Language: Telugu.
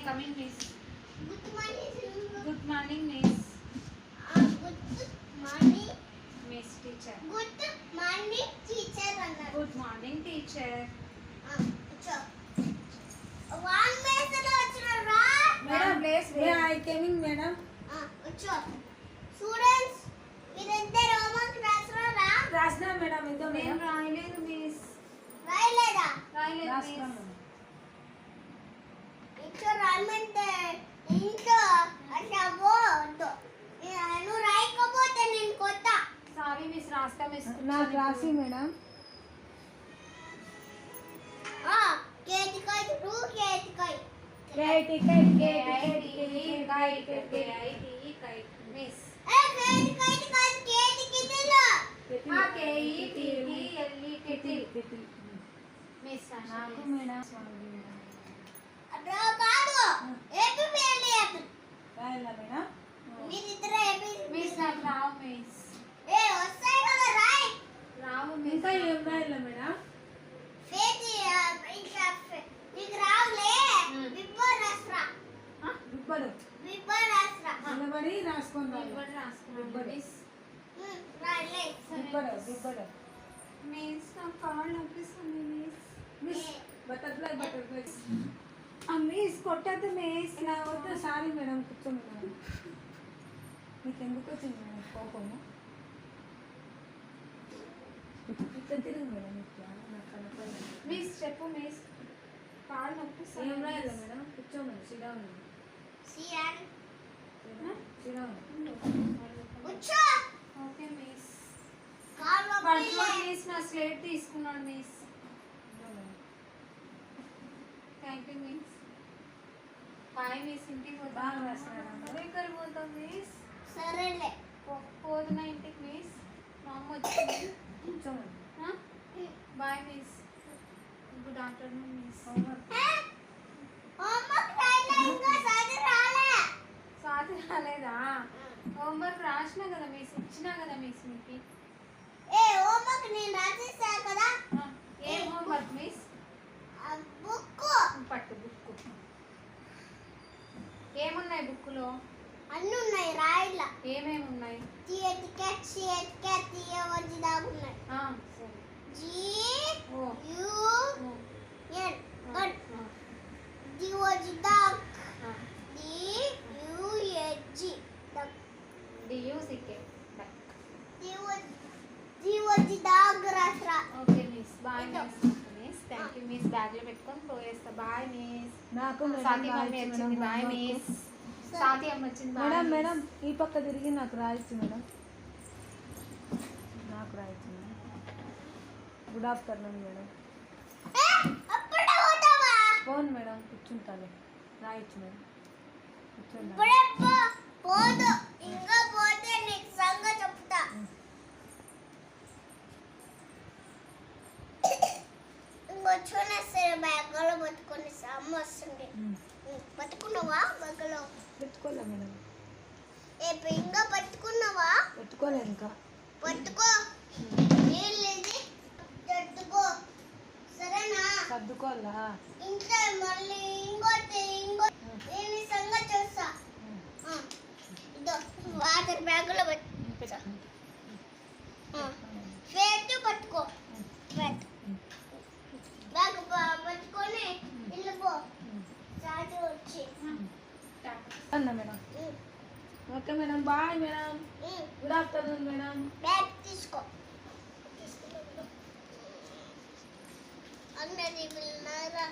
coming miss. Good morning. Good morning miss. Good morning. Miss teacher. Good morning teacher అన్నారు. Good morning teacher. కూర్చో. One minute లో వచ్చారా? Madam, place May where? I coming, madam? కూర్చో. Students మీరిద్దరు హోంవర్క్ రాస్తారా? రాసినా మేడం ఇద్దాం నేను మేడం. రాయలేదు మిస్. రాయలేదా? రాయలేదు రాసినా మిస్. మేడం. ఇంట్లో రాయమంటే ఇంట్లో అంటే అవ్వద్దు. నువ్వు రాయకపోతే నేను కొత్త. సారీ మిస్, రాస్తా మిస్. నాకు రాసి మేడం. కేతికాయ టూ కేతికాయ. కేటి కేటి KIT కేటి KIT kite miss. కేతికాయ కాదు కేతి కిటిలో. KETT kettle miss. నాకు మేడం. అట్లా కాదు. ఏపీ పేర్లు చెప్పు. రాయాలా మేడం? మీరిద్దరు ఏపీ మిస్ నాకు రావు మిస్. వస్తాయి కదా రాయ్. రావు మిస్. ఇంకా ఏం రాయాలా మేడం? ఫేతి ఇంకా నీకు రావులే. బిఫోర్ రాస్రా. బిబ్బడు బిఫోర్ రాస్రా. నిలబడి రాసుకొని రాయాలి. బిబ్బడు రాసుకున్నాను మిస్. రాయలే. బిబ్బడు మిస్ నాకు కాళ్ళు నొప్పిస్తుంది మిస్. మిస్ బటర్ఫ్లై మిస్ కొట్టద్దు మిస్. ఇలా వద్దు. సారీ మేడం, కూర్చోండి మేడం. మీకు ఎందుకు వచ్చింది మేడం కోపము? ఇట్లా తిరుగు మేడం, ఇట్లా నాకు కనపడలేదు. మిస్ చెప్పు మిస్. కాళ్ళు నొప్పిస్తుంది. ఏం రాయాలి మేడం? కూర్చోమని సిడౌన్. CR sit down. కూర్చో. Okay miss. కాళ్ళు పడుకోండి మిస్. నా స్లేట్ తీసుకున్నాడు miss. Thank you miss. Bye miss. ఇంటికి బాగా పోతాను. రాసినారా? ఎక్కడికి పోతాం మిస్? సరేలే. పోతున్నా ఇంటికి మిస్. మా అమ్మ వచ్చింది. కూర్చోమని. Bye miss. Good afternoon miss. Homework రాయలే ఇంకా చదివి రాలే. స్వాతి రాలేదా? హోంవర్క్ రాసినా కదా మిస్, ఇచ్చినా కదా మిస్ మీకు. హోంవర్క్ నేను రాసేసా కదా. ఏం హోంవర్క్ మిస్? బుక్ పట్టు బుక్. ఏమున్నాయి బుక్లో? అన్నీ ఉన్నాయి రాయలా. ఏమేమి ఉన్నాయి? టికెట్ తీయవచ్చి దాకున్నాయి. సరే. జీ ఓ యూ ఓ, ఎన్ ఆ, దివచ్చి దాక్. ఆ. DUHG DUCK. దివచ్చి దాక్ రాస్రా. Okay miss. Bye miss. Miss thank you miss. బ్యాగ్లో పెట్టుకొని పోయేస్తా. Bye miss. నాకు సాతి మమ్మీ వచ్చింది. Bye miss. సాతి అమ్మ వచ్చింది. Bye madam miss. మేడం ఈ పక్క తిరిగి నాకు రాయొచ్చు మేడం. నాకు రాయొచ్చు మేడం. Good afternoon madam. అప్పుడే పోతావా? ఫోన్ మేడం, కూర్చుంటాను. రాయొచ్చు మేడం, కూర్చోండి. ఇప్పుడే పోదు. ఇంకా పోతే నీకు సంగతి చెప్తా. ఇంకొచ్చుకున్నా సరే బ్యాగ్లో పట్టుకొని అమ్మ వస్తుంది. పట్టుకున్నావా బ్యాగ్లో? పెట్టుకోలే మేడం. ఇంకా పట్టుకున్నావా? పెట్టుకోలే ఇంకా. పట్టుకో. నీళ్ళది పెట్టుకో. సరేనా? సర్దుకోవాలా? ఇంకా మళ్ళీ ఇంకోటి నేను సంగతి చూస్తా. ఇదో వాటర్ బ్యాగులో పెట్టు. ఫేట్ పట్టుకో. ఫేట్ బ్యాగ్ పట్టుకొని వెళ్ళిపో. చాటు వచ్చి అన్నా madam. Okay madam. Bye madam. Good afternoon madam. Bag తీసుకో. అన్నది పిల్లరా.